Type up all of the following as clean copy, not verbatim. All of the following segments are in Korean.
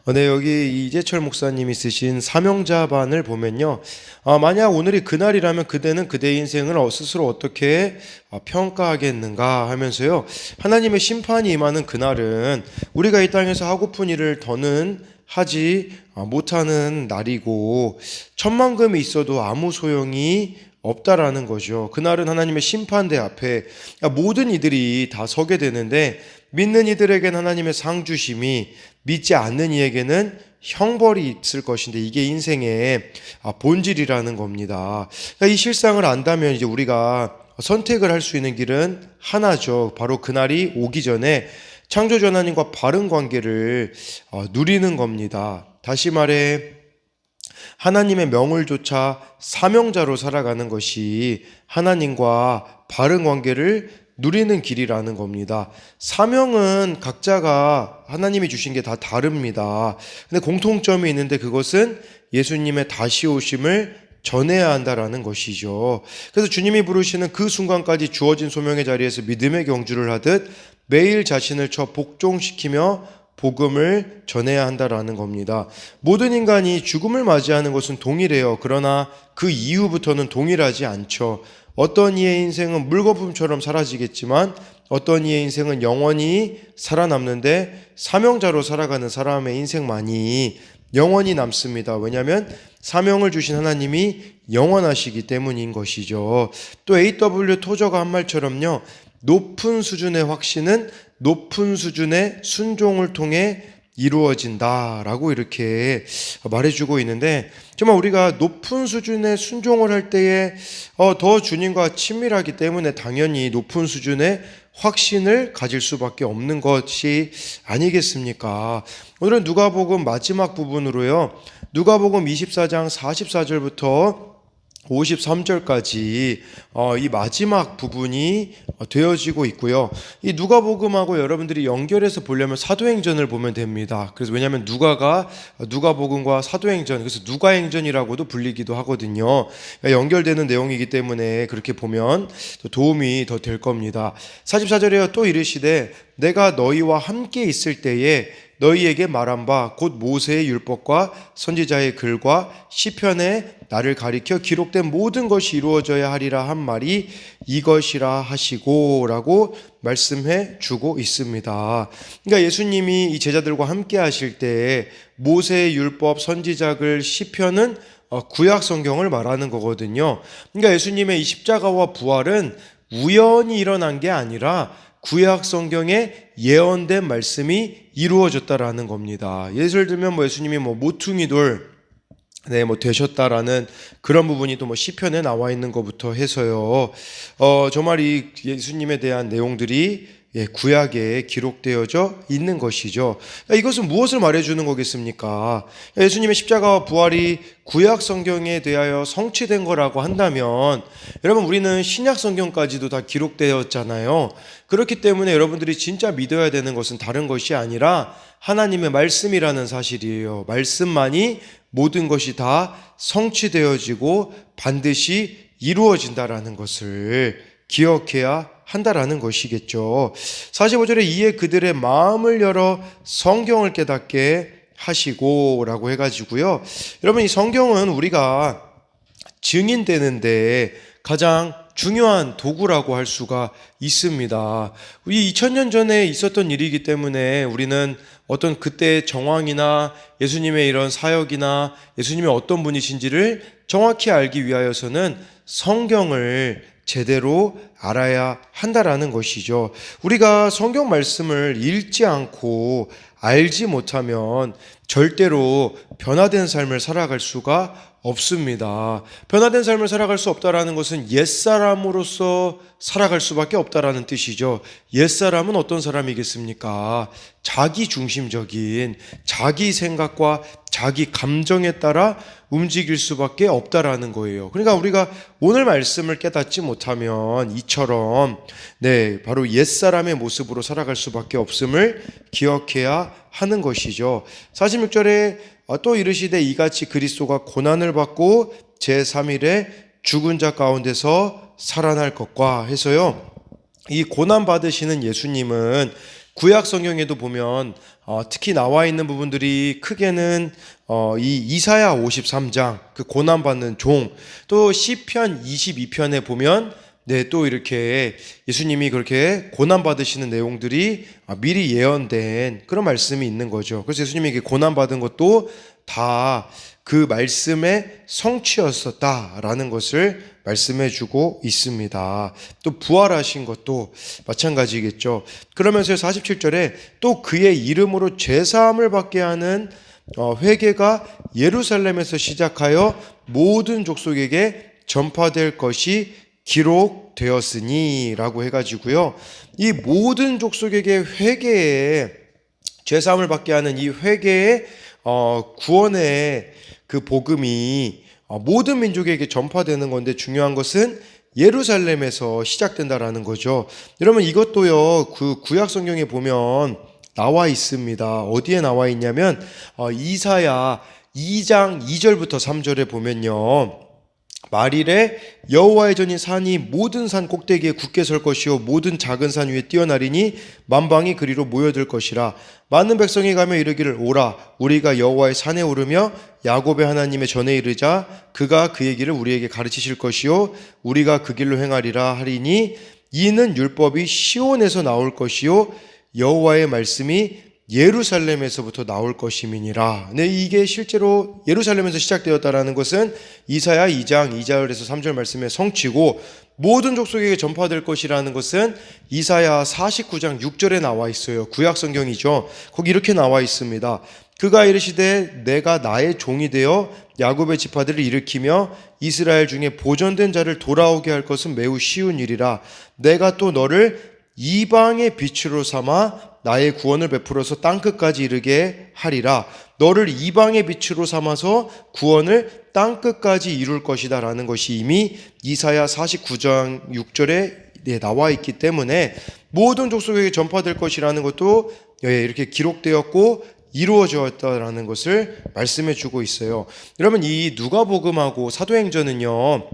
네, 여기 이재철 목사님이 쓰신 사명자반을 보면요. 만약 오늘이 그날이라면 그대는 그대의 인생을 스스로 어떻게 평가하겠는가 하면서요. 하나님의 심판이 임하는 그날은 우리가 이 땅에서 하고픈 일을 더는 하지 못하는 날이고 천만금이 있어도 아무 소용이 없다라는 거죠. 그날은 하나님의 심판대 앞에 모든 이들이 다 서게 되는데 믿는 이들에게는 하나님의 상 주심이 믿지 않는 이에게는 형벌이 있을 것인데 이게 인생의 본질이라는 겁니다. 그러니까 이 실상을 안다면 이제 우리가 선택을 할 수 있는 길은 하나죠. 바로 그날이 오기 전에 창조주 하나님과 바른 관계를 누리는 겁니다. 다시 말해 하나님의 명을 좇아 사명자로 살아가는 것이 하나님과 바른 관계를 누리는 길이라는 겁니다. 사명은 각자가 하나님이 주신 게 다 다릅니다. 근데 공통점이 있는데 그것은 예수님의 다시 오심을 전해야 한다라는 것이죠. 그래서 주님이 부르시는 그 순간까지 주어진 소명의 자리에서 믿음의 경주를 하듯 매일 자신을 복종시키며 복음을 전해야 한다라는 겁니다. 모든 인간이 죽음을 맞이하는 것은 동일해요. 그러나 그 이후부터는 동일하지 않죠. 어떤 이의 인생은 물거품처럼 사라지겠지만 어떤 이의 인생은 영원히 살아남는데 사명자로 살아가는 사람의 인생만이 영원히 남습니다. 왜냐하면 사명을 주신 하나님이 영원하시기 때문인 것이죠. 또 A.W. 토저가 한 말처럼요. 높은 수준의 확신은 높은 수준의 순종을 통해 이루어진다라고 이렇게 말해주고 있는데 정말 우리가 높은 수준의 순종을 할 때에 더 주님과 친밀하기 때문에 당연히 높은 수준의 확신을 가질 수밖에 없는 것이 아니겠습니까? 오늘은 누가복음 마지막 부분으로요. 누가복음 24장 44절부터 53절까지 이 마지막 부분이 되어지고 있고요. 이 누가복음하고 여러분들이 연결해서 보려면 사도행전을 보면 됩니다. 그래서 왜냐하면 누가복음과 사도행전, 그래서 누가행전이라고도 불리기도 하거든요. 연결되는 내용이기 때문에 그렇게 보면 도움이 더 될 겁니다. 44절에요. 또 이르시되 내가 너희와 함께 있을 때에 너희에게 말한 바 곧 모세의 율법과 선지자의 글과 시편에 나를 가리켜 기록된 모든 것이 이루어져야 하리라 한 말이 이것이라 하시고 라고 말씀해 주고 있습니다. 그러니까 예수님이 이 제자들과 함께 하실 때 모세의 율법, 선지자글, 시편은 구약 성경을 말하는 거거든요. 그러니까 예수님의 이 십자가와 부활은 우연히 일어난 게 아니라 구약 성경에 예언된 말씀이 이루어졌다라는 겁니다. 예를 들면 예수님이 모퉁이 돌 되셨다라는 그런 부분이 또 시편에 나와 있는 것부터 해서요. 정말 이 예수님에 대한 내용들이 구약에 기록되어져 있는 것이죠. 이것은 무엇을 말해주는 거겠습니까? 예수님의 십자가와 부활이 구약 성경에 대하여 성취된 거라고 한다면 여러분 우리는 신약 성경까지도 다 기록되었잖아요. 그렇기 때문에 여러분들이 진짜 믿어야 되는 것은 다른 것이 아니라 하나님의 말씀이라는 사실이에요. 말씀만이 모든 것이 다 성취되어지고 반드시 이루어진다라는 것을 기억해야 한다라는 것이겠죠. 45절에 이에 그들의 마음을 열어 성경을 깨닫게 하시고 라고 해가지고요. 여러분 이 성경은 우리가 증인되는데 가장 중요한 도구라고 할 수가 있습니다. 우리 2000년 전에 있었던 일이기 때문에 우리는 어떤 그때의 정황이나 예수님의 이런 사역이나 예수님이 어떤 분이신지를 정확히 알기 위하여서는 성경을 제대로 알아야 한다라는 것이죠. 우리가 성경 말씀을 읽지 않고 알지 못하면 절대로 변화된 삶을 살아갈 수가 없습니다. 변화된 삶을 살아갈 수 없다라는 것은 옛사람으로서 살아갈 수밖에 없다라는 뜻이죠. 옛사람은 어떤 사람이겠습니까? 자기 중심적인 자기 생각과 자기 감정에 따라 움직일 수밖에 없다라는 거예요. 그러니까 우리가 오늘 말씀을 깨닫지 못하면 이처럼 바로 옛사람의 모습으로 살아갈 수밖에 없음을 기억해야 하는 것이죠. 46절에 또 이르시되 이같이 그리스도가 고난을 받고 제3일에 죽은 자 가운데서 살아날 것과 해서요. 이 고난 받으시는 예수님은 구약 성경에도 보면 특히 나와 있는 부분들이 크게는 이 이사야 53장 그 고난받는 종, 또 시편 22편에 보면 또 이렇게 예수님이 그렇게 고난받으시는 내용들이 미리 예언된 그런 말씀이 있는 거죠. 그래서 예수님이 이게 고난받은 것도 다 그 말씀의 성취였었다라는 것을 말씀해 주고 있습니다. 또 부활하신 것도 마찬가지겠죠. 그러면서 47절에 또 그의 이름으로 죄사함을 받게 하는 회개가 예루살렘에서 시작하여 모든 족속에게 전파될 것이 기록되었으니 라고 해가지고요. 이 모든 족속에게 회개에 죄사함을 받게 하는 이 회개의 구원의 그 복음이 모든 민족에게 전파되는 건데 중요한 것은 예루살렘에서 시작된다라는 거죠. 여러분 이것도요 그 구약 성경에 보면 나와 있습니다. 어디에 나와 있냐면 이사야 2장 2절부터 3절에 보면요. 말일에 여호와의 전인 산이 모든 산 꼭대기에 굳게 설 것이요 모든 작은 산 위에 뛰어나리니 만방이 그리로 모여들 것이라. 많은 백성이 가며 이르기를 오라 우리가 여호와의 산에 오르며 야곱의 하나님의 전에 이르자 그가 그의 길을 우리에게 가르치실 것이요 우리가 그 길로 행하리라 하리니 이는 율법이 시온에서 나올 것이요 여호와의 말씀이 예루살렘에서부터 나올 것임이니라. 네, 이게 실제로 예루살렘에서 시작되었다라는 것은 이사야 2장 2절에서 3절 말씀의 성취고 모든 족속에게 전파될 것이라는 것은 이사야 49장 6절에 나와 있어요. 구약 성경이죠. 거기 이렇게 나와 있습니다. 그가 이르시되 내가 나의 종이 되어 야곱의 지파들을 일으키며 이스라엘 중에 보존된 자를 돌아오게 할 것은 매우 쉬운 일이라. 내가 또 너를 이방의 빛으로 삼아 나의 구원을 베풀어서 땅끝까지 이르게 하리라. 너를 이방의 빛으로 삼아서 구원을 땅끝까지 이룰 것이다 라는 것이 이미 이사야 49장 6절에 나와 있기 때문에 모든 족속에게 전파될 것이라는 것도 이렇게 기록되었고 이루어졌다라는 것을 말씀해 주고 있어요. 여러분 이 누가복음하고 사도행전은요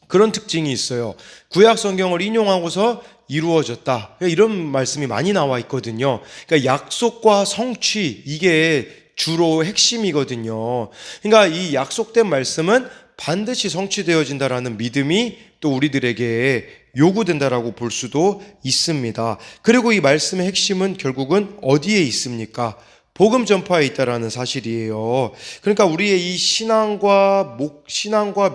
그런 특징이 있어요. 구약 성경을 인용하고서 이루어졌다. 이런 말씀이 많이 나와 있거든요. 그러니까 약속과 성취 이게 주로 핵심이거든요. 그러니까 이 약속된 말씀은 반드시 성취되어진다라는 믿음이 또 우리들에게 요구된다라고 볼 수도 있습니다. 그리고 이 말씀의 핵심은 결국은 어디에 있습니까? 복음 전파에 있다라는 사실이에요. 그러니까 우리의 이 신앙과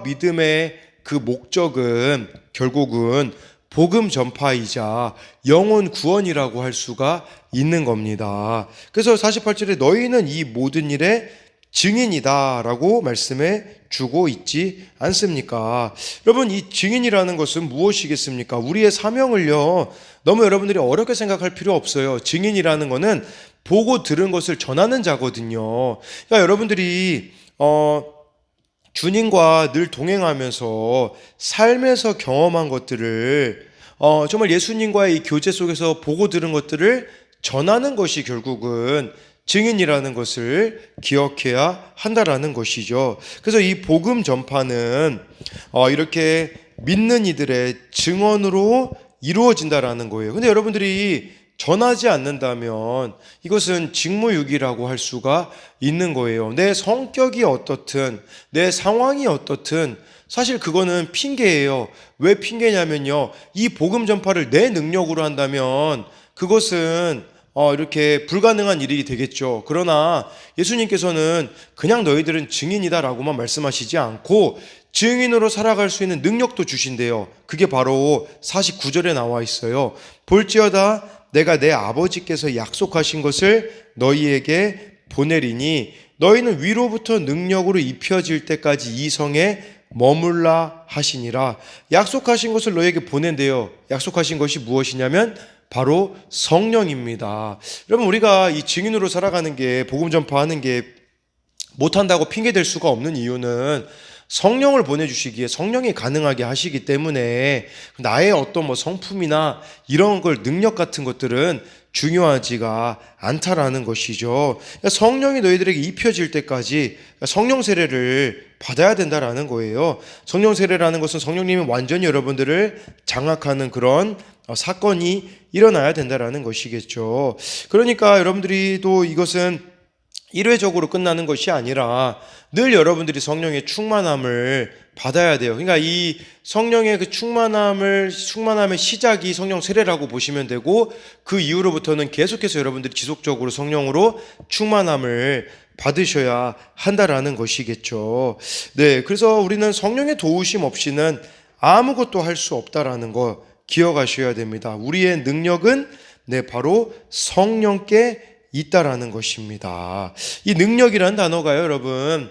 믿음의 그 목적은 결국은 복음 전파이자 영혼 구원이라고 할 수가 있는 겁니다. 그래서 48절에 너희는 이 모든 일의 증인이다라고 말씀해 주고 있지 않습니까? 여러분 이 증인이라는 것은 무엇이겠습니까? 우리의 사명을요 너무 여러분들이 어렵게 생각할 필요 없어요. 증인이라는 것은 보고 들은 것을 전하는 자거든요. 그러니까 여러분들이 주님과 늘 동행하면서 삶에서 경험한 것들을 정말 예수님과의 이 교제 속에서 보고 들은 것들을 전하는 것이 결국은 증인이라는 것을 기억해야 한다라는 것이죠. 그래서 이 복음 전파는 이렇게 믿는 이들의 증언으로 이루어진다라는 거예요. 근데 여러분들이 전하지 않는다면 이것은 직무유기라고 할 수가 있는 거예요. 내 성격이 어떻든 내 상황이 어떻든 사실 그거는 핑계예요. 왜 핑계냐면요. 이 복음 전파를 내 능력으로 한다면 그것은 이렇게 불가능한 일이 되겠죠. 그러나 예수님께서는 그냥 너희들은 증인이다라고만 말씀하시지 않고 증인으로 살아갈 수 있는 능력도 주신대요. 그게 바로 49절에 나와 있어요. 볼지어다 내가 내 아버지께서 약속하신 것을 너희에게 보내리니 너희는 위로부터 능력으로 입혀질 때까지 이 성에 머물라 하시니라. 약속하신 것을 너희에게 보낸대요. 약속하신 것이 무엇이냐면 바로 성령입니다. 여러분 우리가 이 증인으로 살아가는 게 복음 전파하는 게 못한다고 핑계댈 수가 없는 이유는 성령을 보내주시기에 성령이 가능하게 하시기 때문에 나의 어떤 성품이나 이런 걸 능력 같은 것들은 중요하지가 않다라는 것이죠. 성령이 너희들에게 입혀질 때까지 성령 세례를 받아야 된다라는 거예요. 성령 세례라는 것은 성령님이 완전히 여러분들을 장악하는 그런 사건이 일어나야 된다라는 것이겠죠. 그러니까 여러분들이 또 이것은 일회적으로 끝나는 것이 아니라 늘 여러분들이 성령의 충만함을 받아야 돼요. 그러니까 이 성령의 그 충만함의 시작이 성령 세례라고 보시면 되고, 그 이후로부터는 계속해서 여러분들이 지속적으로 성령으로 충만함을 받으셔야 한다라는 것이겠죠. 네, 그래서 우리는 성령의 도우심 없이는 아무것도 할 수 없다라는 거 기억하셔야 됩니다. 우리의 능력은 바로 성령께 있다라는 것입니다. 이 능력이라는 단어가요, 여러분,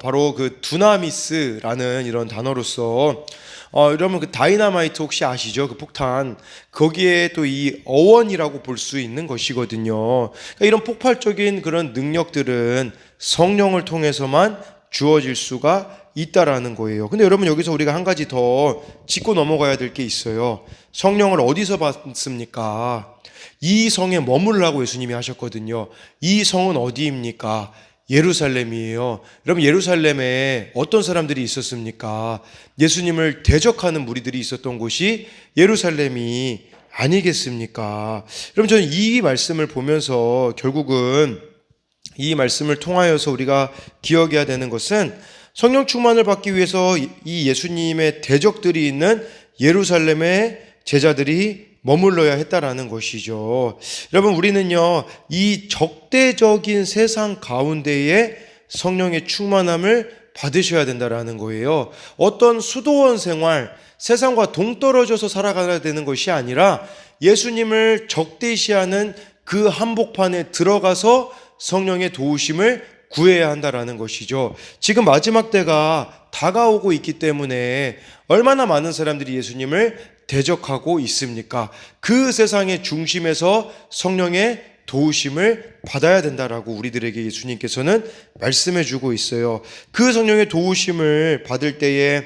바로 그 두나미스라는 이런 단어로서, 여러분 그 다이너마이트 혹시 아시죠? 그 폭탄, 거기에 또 이 어원이라고 볼 수 있는 것이거든요. 그러니까 이런 폭발적인 그런 능력들은 성령을 통해서만 주어질 수가 있다라는 거예요. 근데 여러분, 여기서 우리가 한 가지 더 짚고 넘어가야 될 게 있어요. 성령을 어디서 받습니까? 이 성에 머물라고 예수님이 하셨거든요. 이 성은 어디입니까? 예루살렘이에요. 여러분, 예루살렘에 어떤 사람들이 있었습니까? 예수님을 대적하는 무리들이 있었던 곳이 예루살렘이 아니겠습니까? 여러분, 저는 이 말씀을 보면서 결국은 이 말씀을 통하여서 우리가 기억해야 되는 것은, 성령 충만을 받기 위해서 이 예수님의 대적들이 있는 예루살렘의 제자들이 머물러야 했다라는 것이죠. 여러분, 우리는요, 이 적대적인 세상 가운데에 성령의 충만함을 받으셔야 된다라는 거예요. 어떤 수도원 생활, 세상과 동떨어져서 살아가야 되는 것이 아니라 예수님을 적대시하는 그 한복판에 들어가서 성령의 도우심을 구해야 한다라는 것이죠. 지금 마지막 때가 다가오고 있기 때문에 얼마나 많은 사람들이 예수님을 대적하고 있습니까? 그 세상의 중심에서 성령의 도우심을 받아야 된다라고 우리들에게 예수님께서는 말씀해 주고 있어요. 그 성령의 도우심을 받을 때에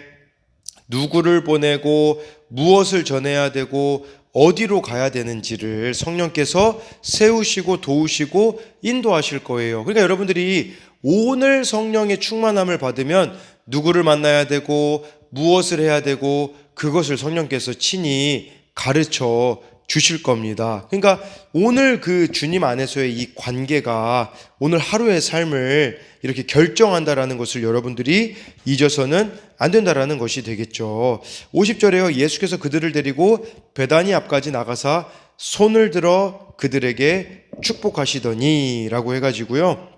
누구를 보내고 무엇을 전해야 되고 어디로 가야 되는지를 성령께서 세우시고 도우시고 인도하실 거예요. 그러니까 여러분들이 오늘 성령의 충만함을 받으면 누구를 만나야 되고 무엇을 해야 되고 그것을 성령께서 친히 가르쳐 주실 겁니다. 그러니까 오늘 그 주님 안에서의 이 관계가 오늘 하루의 삶을 이렇게 결정한다라는 것을 여러분들이 잊어서는 안 된다라는 것이 되겠죠. 50절에요. 예수께서 그들을 데리고 베다니 앞까지 나가사 손을 들어 그들에게 축복하시더니 라고 해가지고요.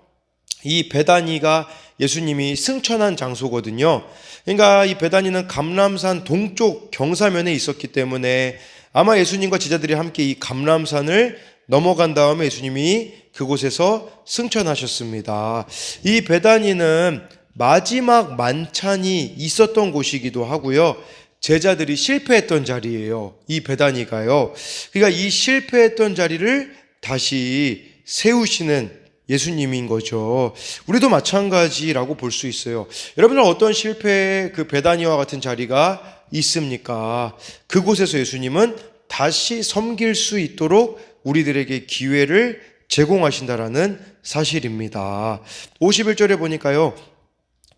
이 베다니가 예수님이 승천한 장소거든요. 그러니까 이 베다니는 감람산 동쪽 경사면에 있었기 때문에 아마 예수님과 제자들이 함께 이 감람산을 넘어간 다음에 예수님이 그곳에서 승천하셨습니다. 이 베다니는 마지막 만찬이 있었던 곳이기도 하고요. 제자들이 실패했던 자리예요. 이 베다니가요. 그러니까 이 실패했던 자리를 다시 세우시는 예수님인 거죠. 우리도 마찬가지라고 볼 수 있어요. 여러분은 어떤 실패의 그 베다니와 같은 자리가 있습니까? 그곳에서 예수님은 다시 섬길 수 있도록 우리들에게 기회를 제공하신다라는 사실입니다. 51절에 보니까요.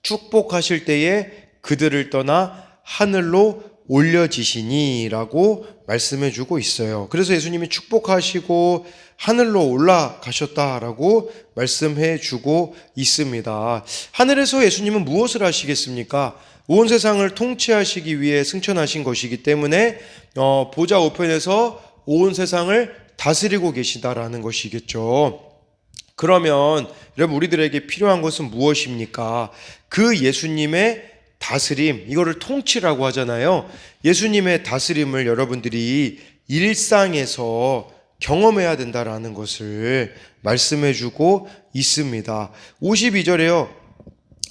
축복하실 때에 그들을 떠나 하늘로 올려지시니 라고 말씀해 주고 있어요. 그래서 예수님이 축복하시고 하늘로 올라가셨다라고 말씀해 주고 있습니다. 하늘에서 예수님은 무엇을 하시겠습니까? 온 세상을 통치하시기 위해 승천하신 것이기 때문에 보좌 우편에서 온 세상을 다스리고 계시다라는 것이겠죠. 그러면 여러분, 우리들에게 필요한 것은 무엇입니까? 그 예수님의 다스림, 이거를 통치라고 하잖아요. 예수님의 다스림을 여러분들이 일상에서 경험해야 된다라는 것을 말씀해 주고 있습니다. 52절에요.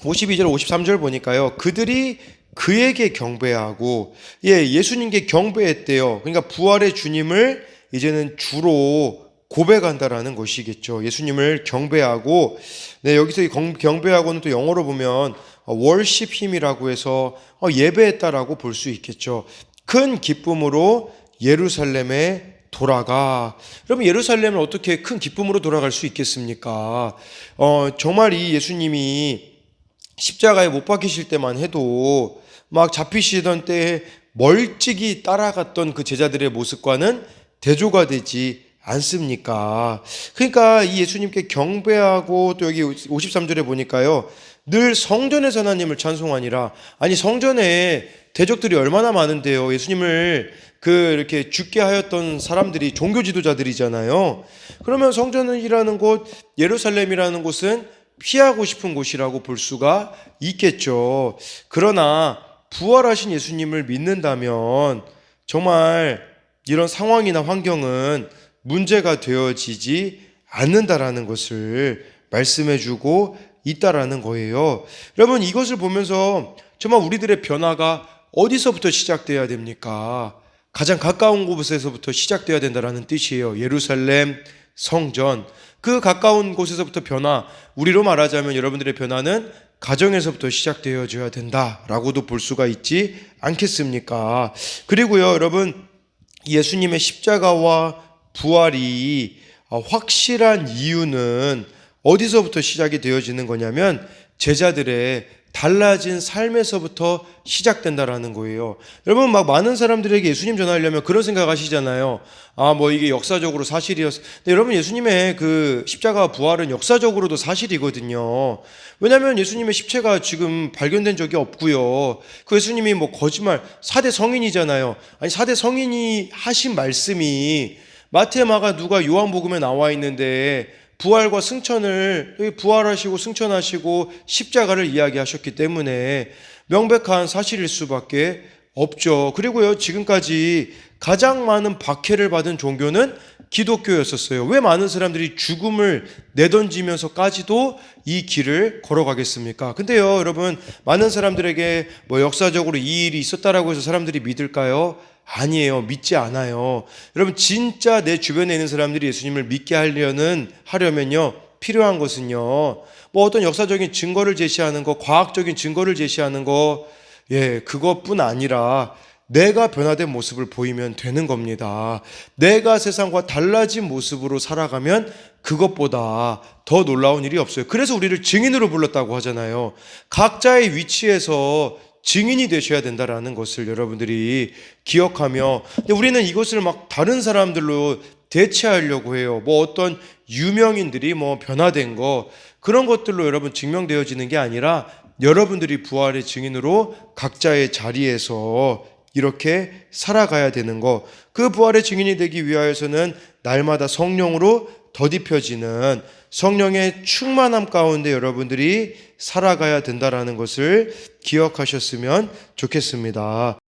52절, 53절 보니까요. 그들이 그에게 경배하고, 예수님께 경배했대요. 그러니까 부활의 주님을 이제는 주로 고백한다라는 것이겠죠. 예수님을 경배하고, 여기서 이 경배하고는 또 영어로 보면 worship him이라고 해서 예배했다라고 볼 수 있겠죠. 큰 기쁨으로 예루살렘에 돌아가. 여러분, 예루살렘은 어떻게 큰 기쁨으로 돌아갈 수 있겠습니까? 정말 이 예수님이 십자가에 못 박히실 때만 해도 막 잡히시던 때에 멀찍이 따라갔던 그 제자들의 모습과는 대조가 되지 않습니까? 그러니까 이 예수님께 경배하고 또 여기 53절에 보니까요. 늘 성전에서 하나님을 찬송하니라. 아니 성전에 대적들이 얼마나 많은데요. 예수님을 이렇게 죽게 하였던 사람들이 종교 지도자들이잖아요. 그러면 성전이라는 곳, 예루살렘이라는 곳은 피하고 싶은 곳이라고 볼 수가 있겠죠. 그러나 부활하신 예수님을 믿는다면 정말 이런 상황이나 환경은 문제가 되어지지 않는다라는 것을 말씀해 주고 있다라는 거예요. 여러분 이것을 보면서 정말 우리들의 변화가 어디서부터 시작돼야 됩니까? 가장 가까운 곳에서부터 시작돼야 된다라는 뜻이에요. 예루살렘, 성전, 그 가까운 곳에서부터 변화, 우리로 말하자면 여러분들의 변화는 가정에서부터 시작되어져야 된다라고도 볼 수가 있지 않겠습니까? 그리고요 여러분 예수님의 십자가와 부활이 확실한 이유는 어디서부터 시작이 되어지는 거냐면 제자들의 달라진 삶에서부터 시작된다라는 거예요. 여러분 막 많은 사람들에게 예수님 전하려면 그런 생각하시잖아요. 이게 역사적으로 사실이었어. 근데 여러분 예수님의 그 십자가 부활은 역사적으로도 사실이거든요. 왜냐하면 예수님의 십체가 지금 발견된 적이 없고요. 그 예수님이 거짓말 4대 성인이잖아요. 아니 4대 성인이 하신 말씀이 마태, 마가, 누가, 요한복음에 나와 있는데 부활과 승천을 부활하시고 승천하시고 십자가를 이야기하셨기 때문에 명백한 사실일 수밖에 없죠. 그리고요 지금까지 가장 많은 박해를 받은 종교는 기독교였었어요. 왜 많은 사람들이 죽음을 내던지면서까지도 이 길을 걸어가겠습니까? 근데요 여러분 많은 사람들에게 역사적으로 이 일이 있었다라고 해서 사람들이 믿을까요? 아니에요. 믿지 않아요. 여러분 진짜 내 주변에 있는 사람들이 예수님을 믿게 하려면요 필요한 것은요 어떤 역사적인 증거를 제시하는 거, 과학적인 증거를 제시하는 거, 그것뿐 아니라 내가 변화된 모습을 보이면 되는 겁니다. 내가 세상과 달라진 모습으로 살아가면 그것보다 더 놀라운 일이 없어요. 그래서 우리를 증인으로 불렀다고 하잖아요. 각자의 위치에서 증인이 되셔야 된다라는 것을 여러분들이 기억하며, 근데 우리는 이것을 다른 사람들로 대체하려고 해요. 어떤 유명인들이 변화된 거, 그런 것들로 여러분 증명되어지는 게 아니라 여러분들이 부활의 증인으로 각자의 자리에서 이렇게 살아가야 되는 거, 그 부활의 증인이 되기 위하여서는 날마다 성령으로 더딥혀지는 성령의 충만함 가운데 여러분들이 살아가야 된다라는 것을 기억하셨으면 좋겠습니다.